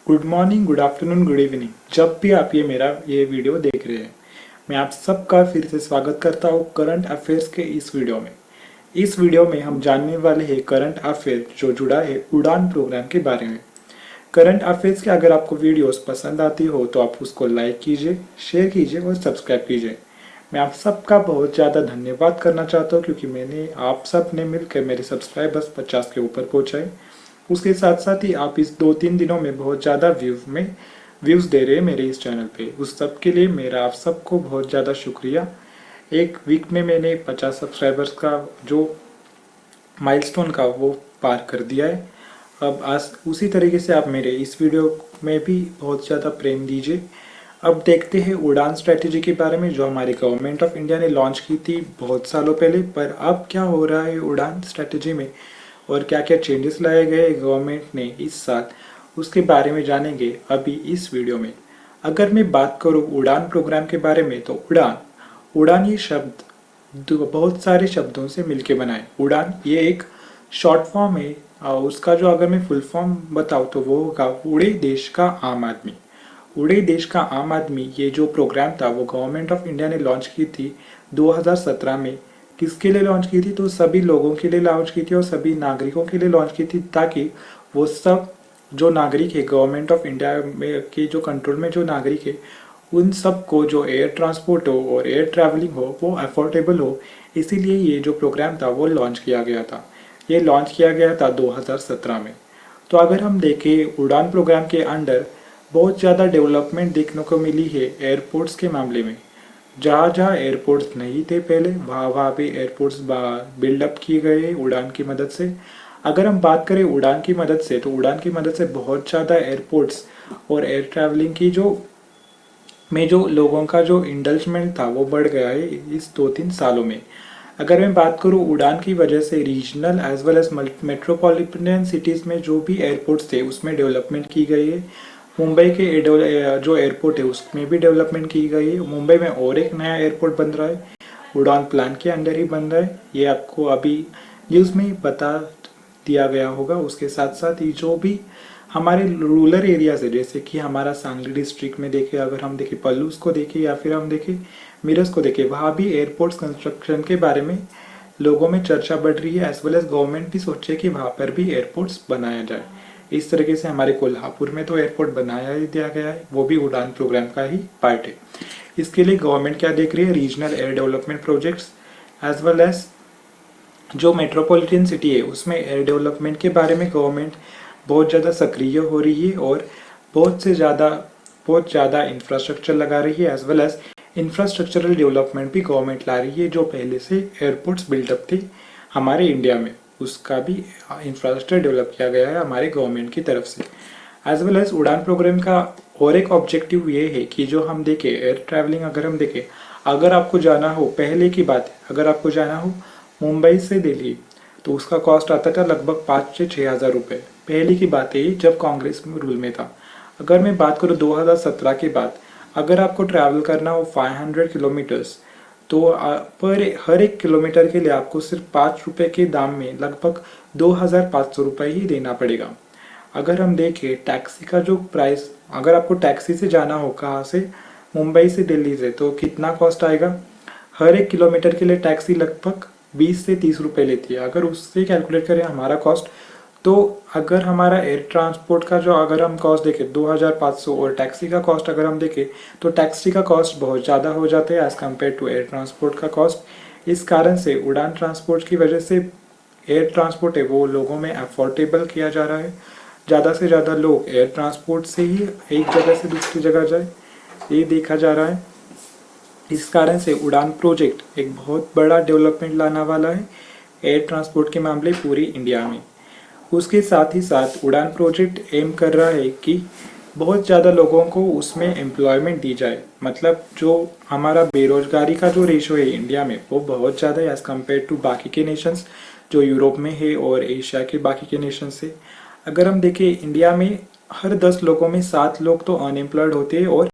Good morning, good afternoon, good evening. जब भी आप ये वीडियो देख रहे हैं, मैं आप सबका फिर से स्वागत करता हूँ करंट अफेयर्स के इस वीडियो में। इस वीडियो में हम जानने वाले हैं करंट अफेयर जो जुड़ा है उड़ान प्रोग्राम के बारे में। करंट अफेयर्स के अगर आपको वीडियोस पसंद आती हो तो आप उसको लाइक कीजिए, शेयर कीजिए और सब्सक्राइब कीजिए। मैं आप सबका बहुत ज़्यादा धन्यवाद करना चाहता हूँ क्योंकि मैंने आप सब ने मिलकर मेरे सब्सक्राइबर्स 50 के ऊपर पहुँचाए। उसके साथ साथ ही आप इस 2-3 दिनों में बहुत ज़्यादा व्यूज़ दे रहे हैं मेरे इस चैनल पे। उस सब के लिए मेरा आप सबको बहुत ज़्यादा शुक्रिया। एक वीक में मैंने 50 सब्सक्राइबर्स का जो माइलस्टोन का वो पार कर दिया है। अब आज उसी तरीके से आप मेरे इस वीडियो में भी बहुत ज़्यादा प्रेम दीजिए। अब देखते हैं उड़ान स्ट्रैटेजी के बारे में जो हमारी गवर्नमेंट ऑफ इंडिया ने लॉन्च की थी बहुत सालों पहले, पर अब क्या हो रहा है उड़ान स्ट्रैटेजी में और क्या क्या चेंजेस लाए गए गवर्नमेंट ने इस साल, उसके बारे में जानेंगे अभी इस वीडियो में। अगर मैं बात करूं उड़ान प्रोग्राम के बारे में तो उड़ान ये शब्द बहुत सारे शब्दों से मिलके बना है। उड़ान ये एक शॉर्ट फॉर्म है और उसका जो अगर मैं फुल फॉर्म बताऊं तो वो होगा उड़े देश का आम आदमी। उड़े देश का आम आदमी ये जो प्रोग्राम था वो गवर्नमेंट ऑफ इंडिया ने लॉन्च की थी 2017 में। किसके लिए लॉन्च की थी? तो सभी लोगों के लिए लॉन्च की थी और सभी नागरिकों के लिए लॉन्च की थी ताकि वो सब जो नागरिक है गवर्नमेंट ऑफ इंडिया में के जो कंट्रोल में जो नागरिक है उन सब को जो एयर ट्रांसपोर्ट हो और एयर ट्रैवलिंग हो वो अफोर्डेबल हो। इसीलिए ये जो प्रोग्राम था वो लॉन्च किया गया था। ये लॉन्च किया गया था 2017 में। तो अगर हम देखें उड़ान प्रोग्राम के अंडर बहुत ज़्यादा डेवलपमेंट देखने को मिली है एयरपोर्ट्स के मामले में। जहाँ जहाँ एयरपोर्ट्स नहीं थे पहले वहाँ वहाँ पे एयरपोर्ट्स बिल्डअप किए गए उड़ान की मदद से। अगर हम बात करें उड़ान की मदद से तो उड़ान की मदद से बहुत ज़्यादा एयरपोर्ट्स और एयर ट्रैवलिंग की जो लोगों का जो इंडल्जमेंट था वो बढ़ गया है इस 2-3 सालों में। अगर मैं बात करूँ उड़ान की वजह से regional as well as metropolitan cities में जो भी एयरपोर्ट्स थे उसमें डेवलपमेंट की गई है। मुंबई के जो एयरपोर्ट है उसमें भी डेवलपमेंट की गई है। मुंबई में और एक नया एयरपोर्ट बन रहा है, उड़ान प्लान के अंडर ही बन रहा है। ये आपको अभी न्यूज़ में ही बता दिया गया होगा। उसके साथ साथ ही जो भी हमारे रूरल एरियाज है जैसे कि हमारा सांगली डिस्ट्रिक्ट में देखें, अगर हम देखें पल्लूस को देखें या फिर हम देखें मिरज को देखें, वहाँ भी एयरपोर्ट्स कंस्ट्रक्शन के बारे में लोगों में चर्चा बढ़ रही है। एज वेल एज गवर्नमेंट भी सोचे कि वहाँ पर भी एयरपोर्ट्स बनाया जाए। इस तरीके से हमारे कोल्हापुर में तो एयरपोर्ट बनाया ही दिया गया है, वो भी उड़ान प्रोग्राम का ही पार्ट है। इसके लिए गवर्नमेंट क्या देख रही है? Regional air development projects as well as जो मेट्रोपॉलिटन सिटी है उसमें एयर डेवलपमेंट के बारे में गवर्नमेंट बहुत ज़्यादा सक्रिय हो रही है और बहुत ज़्यादा इंफ्रास्ट्रक्चर लगा रही है। As well as infrastructural development भी गवर्नमेंट ला रही है। जो पहले से एयरपोर्ट्स बिल्डअप थे हमारे इंडिया में उसका भी इंफ्रास्ट्रक्चर डेवलप किया गया है हमारे गवर्नमेंट की तरफ से। एज वेल एज उड़ान प्रोग्राम का और एक ऑब्जेक्टिव ये है कि जो हम देखें एयर ट्रैवलिंग अगर हम देखें, अगर आपको जाना हो, पहले की बात है, अगर आपको जाना हो मुंबई से दिल्ली तो उसका कॉस्ट आता था लगभग 5 से 6 हज़ार रुपये। पहले की बात है जब कांग्रेस में रूल में था। अगर मैं बात करूँ 2017 के बाद, अगर आपको ट्रैवल करना हो 500 किलोमीटर्स तो पर हर एक किलोमीटर के लिए आपको सिर्फ 5 रुपये के दाम में लगभग 2500 रुपये ही देना पड़ेगा। अगर हम देखें टैक्सी का जो प्राइस, अगर आपको टैक्सी से जाना हो कहाँ से, मुंबई से दिल्ली से, तो कितना कॉस्ट आएगा? हर एक किलोमीटर के लिए टैक्सी लगभग 20 से 30 रुपये लेती है। अगर उससे कैलकुलेट करें हमारा कॉस्ट, तो अगर हमारा एयर ट्रांसपोर्ट का जो अगर हम कॉस्ट देखें 2500 और टैक्सी का कॉस्ट अगर हम देखें तो टैक्सी का कॉस्ट बहुत ज़्यादा हो जाता है as compare to air transport का कॉस्ट। इस कारण से उड़ान ट्रांसपोर्ट की वजह से एयर ट्रांसपोर्ट है वो लोगों में अफोर्डेबल किया जा रहा है। ज़्यादा से ज़्यादा लोग एयर ट्रांसपोर्ट से ही एक जगह से दूसरी जगह जाए, ये देखा जा रहा है। इस कारण से उड़ान प्रोजेक्ट एक बहुत बड़ा डेवलपमेंट लाने वाला है एयर ट्रांसपोर्ट के मामले पूरी इंडिया में। उसके साथ ही साथ उड़ान प्रोजेक्ट एम कर रहा है कि बहुत ज़्यादा लोगों को उसमें एम्प्लॉयमेंट दी जाए। मतलब जो हमारा बेरोजगारी का जो रेशो है इंडिया में वो बहुत ज़्यादा है एज़ कम्पेयर टू बाकी के नेशंस जो यूरोप में है और एशिया के बाकी के नेशन से। अगर हम देखें इंडिया में हर 10 लोगों में 7 लोग तो अनएम्प्लॉयड होते हैं और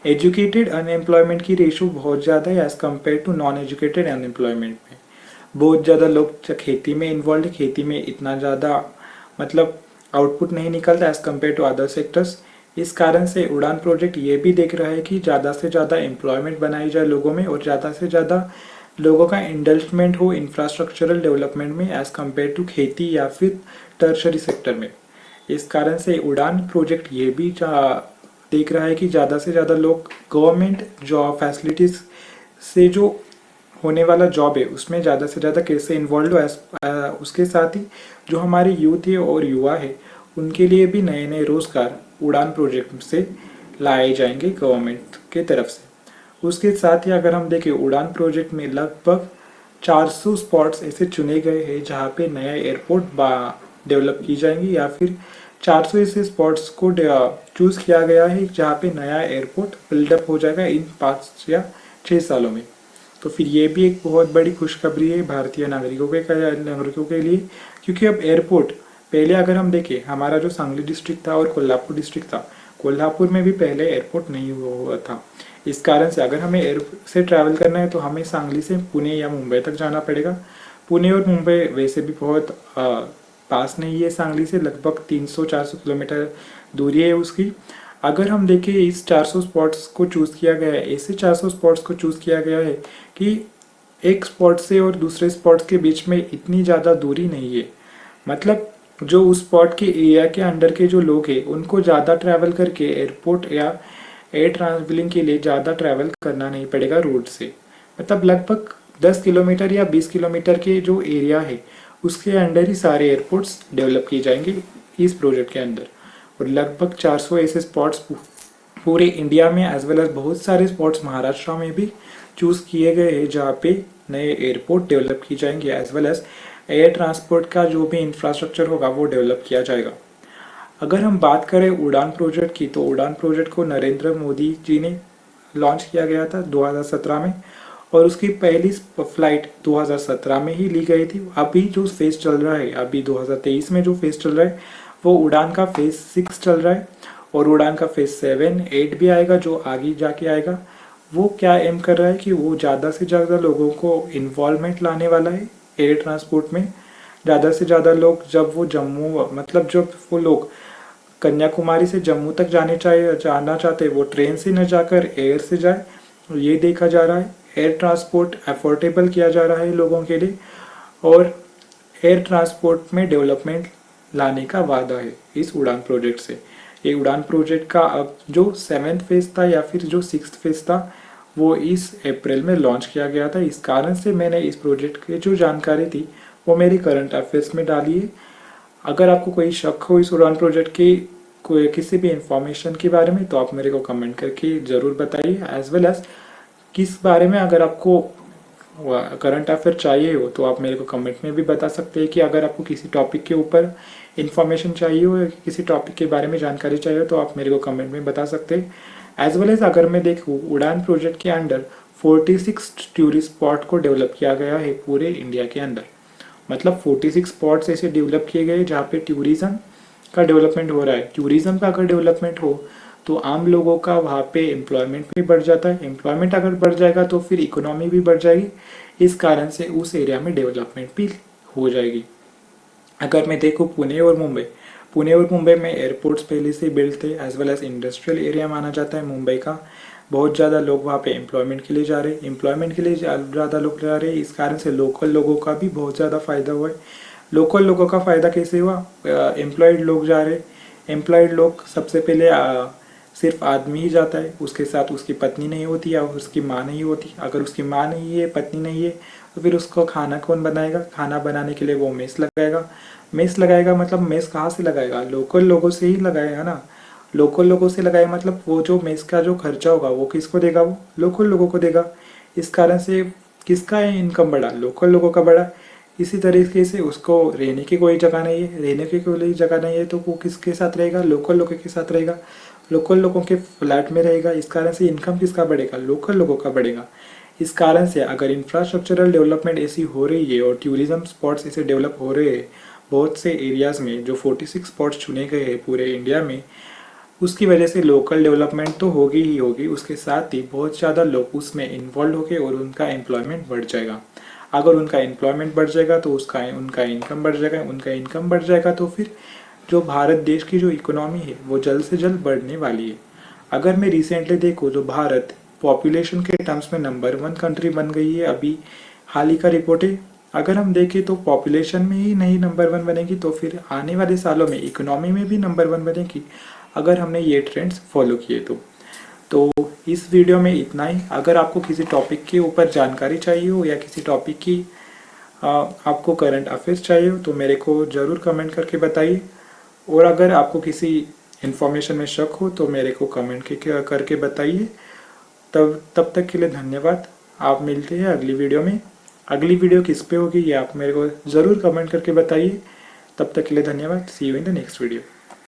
एजुकेटेड अनएम्प्लॉयमेंट की रेशो बहुत ज़्यादा है as compare to non educated unemployment में। बहुत ज़्यादा लोग खेती में इन्वॉल्व है, खेती में इतना ज़्यादा मतलब आउटपुट नहीं निकलता as compare to other sectors. इस कारण से उड़ान प्रोजेक्ट ये भी देख रहा है कि ज़्यादा से ज़्यादा एम्प्लॉयमेंट बनाई जाए लोगों में और ज़्यादा से ज़्यादा लोगों का इन्वेस्टमेंट हो इंफ्रास्ट्रक्चरल डेवलपमेंट में एज़ कम्पेयर टू खेती या फिर टर्शरी सेक्टर में। इस कारण से उड़ान प्रोजेक्ट ये भी देख रहा है कि ज़्यादा से ज़्यादा लोग गवर्नमेंट जॉब फैसिलिटीज़ से जो होने वाला जॉब है उसमें ज़्यादा से ज़्यादा कैसे इन्वॉल्व हो। उसके साथ ही जो हमारे यूथ है और युवा है उनके लिए भी नए नए रोज़गार उड़ान प्रोजेक्ट से लाए जाएंगे गवर्नमेंट के तरफ से। उसके साथ ही अगर हम देखें उड़ान प्रोजेक्ट में लगभग 400 स्पॉट्स ऐसे चुने गए हैं जहाँ पे नया एयरपोर्ट डेवलप की जाएंगी या फिर 400 ऐसे स्पॉट्स को चूज़ किया गया है जहाँ पे नया एयरपोर्ट बिल्डअप हो जाएगा इन 5 या 6 सालों में। तो फिर ये भी एक बहुत बड़ी खुशखबरी है भारतीय नागरिकों के लिए, क्योंकि अब एयरपोर्ट पहले अगर हम देखें हमारा जो सांगली डिस्ट्रिक्ट था और कोल्हापुर डिस्ट्रिक्ट था, कोल्हापुर में भी पहले एयरपोर्ट नहीं हुआ था। इस कारण से अगर हमें एयर से ट्रैवल करना है तो हमें सांगली से पुणे या मुंबई तक जाना पड़ेगा। पुणे और मुंबई वैसे भी बहुत पास नहीं है, सांगली से लगभग 300-400 किलोमीटर दूरी है उसकी। अगर हम देखें इस 400 स्पॉट्स को चूज़ किया गया है, ऐसे 400 स्पॉट्स को चूज़ किया गया है कि एक स्पॉट से और दूसरे स्पॉट्स के बीच में इतनी ज़्यादा दूरी नहीं है। मतलब जो उस स्पॉट के एरिया के अंडर के जो लोग हैं उनको ज़्यादा ट्रैवल करके एयरपोर्ट या एयर ट्रांसबिलिंग के लिए ज़्यादा ट्रैवल करना नहीं पड़ेगा रोड से। मतलब लगभग 10 किलोमीटर या 20 किलोमीटर के जो एरिया है उसके अंडर ही सारे एयरपोर्ट्स डेवलप किए जाएंगे इस प्रोजेक्ट के अंदर। और लगभग 400 ऐसे स्पॉट्स पूरे इंडिया में एज वेल एज बहुत सारे स्पॉट्स महाराष्ट्र में भी चूज़ किए गए हैं जहाँ पे नए एयरपोर्ट डेवलप की जाएंगे as well as air transport का जो भी इंफ्रास्ट्रक्चर होगा वो डेवलप किया जाएगा। अगर हम बात करें उड़ान प्रोजेक्ट की तो उड़ान प्रोजेक्ट को नरेंद्र मोदी जी ने लॉन्च किया गया था 2017 में और उसकी पहली फ्लाइट 2017 में ही ली गई थी। अभी जो फेज चल रहा है, अभी 2023 में जो फेज चल रहा है वो उड़ान का फेज 6 चल रहा है और उड़ान का फेज 7, 8 भी आएगा जो आगे जाके आएगा। वो क्या एम कर रहा है कि वो ज़्यादा से ज़्यादा लोगों को इन्वॉल्वमेंट लाने वाला है एयर ट्रांसपोर्ट में। ज़्यादा से ज़्यादा लोग जब वो जम्मू मतलब जब वो लोग कन्याकुमारी से जम्मू तक जाना चाहते वो ट्रेन से न जाकर एयर से जाए, ये देखा जा रहा है। एयर ट्रांसपोर्ट अफोर्डेबल किया जा रहा है लोगों के लिए और एयर ट्रांसपोर्ट में डेवलपमेंट लाने का वादा है इस उड़ान प्रोजेक्ट से। ये उड़ान प्रोजेक्ट का अब जो 7th फेज था या फिर जो 6th फेज था वो इस अप्रैल में लॉन्च किया गया था। इस कारण से मैंने इस प्रोजेक्ट की जो जानकारी थी वो मेरी करंट अफेयर्स में डाली है। अगर आपको कोई शक हो इस उड़ान प्रोजेक्ट की कोई किसी भी इंफॉर्मेशन के बारे में तो आप मेरे को कमेंट करके ज़रूर बताइए। एज वेल एज किस बारे में अगर आपको करंट अफेयर चाहिए हो तो आप मेरे को कमेंट में भी बता सकते हैं कि अगर आपको किसी टॉपिक के ऊपर इन्फॉर्मेशन चाहिए हो या किसी टॉपिक के बारे में जानकारी चाहिए हो तो आप मेरे को कमेंट में बता सकते हैं। एज वेल एज अगर मैं देखूँ उड़ान प्रोजेक्ट के अंडर 46 टूरिस्ट स्पॉट को डेवलप किया गया है पूरे इंडिया के अंदर। मतलब 46 स्पॉट्स ऐसे डेवलप किए गए जहाँ पे टूरिज़्म का डेवलपमेंट हो रहा है। टूरिज़्म का अगर डेवलपमेंट हो तो आम लोगों का वहाँ पे एम्प्लॉयमेंट भी बढ़ जाता है। एम्प्लॉयमेंट अगर बढ़ जाएगा तो फिर इकोनॉमी भी बढ़ जाएगी। इस कारण से उस एरिया में डेवलपमेंट भी हो जाएगी। अगर मैं देखूँ पुणे और मुंबई में एयरपोर्ट्स पहले से बिल्ड थे as well as industrial area माना जाता है मुंबई का। बहुत ज़्यादा लोग वहाँ पे एम्प्लॉयमेंट के लिए जा रहे हैं, ज़्यादा लोग जा रहे हैं। इस कारण से लोकल लोगों का भी बहुत ज़्यादा फ़ायदा हुआ है। लोकल लोगों का फ़ायदा कैसे हुआ? एम्प्लॉयड लोग जा रहे। एम्प्लॉयड लोग सबसे पहले सिर्फ आदमी ही जाता है, उसके साथ उसकी पत्नी नहीं होती या उसकी माँ नहीं होती। अगर उसकी माँ नहीं है, पत्नी नहीं है तो फिर उसको खाना कौन बनाएगा? खाना बनाने के लिए वो मेस लगाएगा। मतलब मेस कहाँ से लगाएगा? लोकल लोगों से ही लगाएगा ना। लोकल लोगों से लगाए मतलब वो जो मेस का जो खर्चा होगा वो किसको देगा? वो लोकल लोगों को देगा। इस कारण से किसका इनकम बढ़ा? लोकल लोगों का बढ़ा। इसी तरीके से उसको रहने की कोई जगह नहीं है तो वो किसके साथ रहेगा? लोकल लोगों के साथ रहेगा। लोकल लोगों के फ्लैट में रहेगा। इस कारण से इनकम किसका बढ़ेगा? लोकल लोगों का बढ़ेगा। इस कारण से अगर इंफ्रास्ट्रक्चरल डेवलपमेंट ऐसी हो रही है और टूरिज्म स्पॉट्स ऐसे डेवलप हो रहे हैं बहुत से एरियाज़ में, जो 46 स्पॉट्स चुने गए हैं पूरे इंडिया में, उसकी वजह से लोकल डेवलपमेंट तो होगी ही होगी, उसके साथ ही बहुत ज़्यादा लोग उसमें इन्वॉल्व होंगे और उनका एम्प्लॉयमेंट बढ़ जाएगा। अगर उनका एम्प्लॉयमेंट बढ़ जाएगा तो उनका इनकम बढ़ जाएगा। उनका इनकम बढ़ जाएगा तो फिर जो भारत देश की जो इकोनॉमी है वो जल्द से जल्द बढ़ने वाली है। अगर मैं रिसेंटली देखूँ तो भारत पॉपुलेशन के टर्म्स में नंबर 1 कंट्री बन गई है। अभी हाल ही का रिपोर्ट है। अगर हम देखें तो पॉपुलेशन में ही नहीं नंबर 1 बनेगी तो फिर आने वाले सालों में इकोनॉमी में भी नंबर 1 बनेगी, अगर हमने ये ट्रेंड्स फॉलो किए तो इस वीडियो में इतना ही। अगर आपको किसी टॉपिक के ऊपर जानकारी चाहिए हो या किसी टॉपिक की आपको करंट अफेयर्स चाहिए हो तो मेरे को ज़रूर कमेंट करके बताइए। और अगर आपको किसी इन्फॉर्मेशन में शक हो तो मेरे को कमेंट करके बताइए। तब तक के लिए धन्यवाद। आप मिलते हैं अगली वीडियो में। अगली वीडियो किस पे होगी ये आप मेरे को ज़रूर कमेंट करके बताइए। तब तक के लिए धन्यवाद। See you in the next video.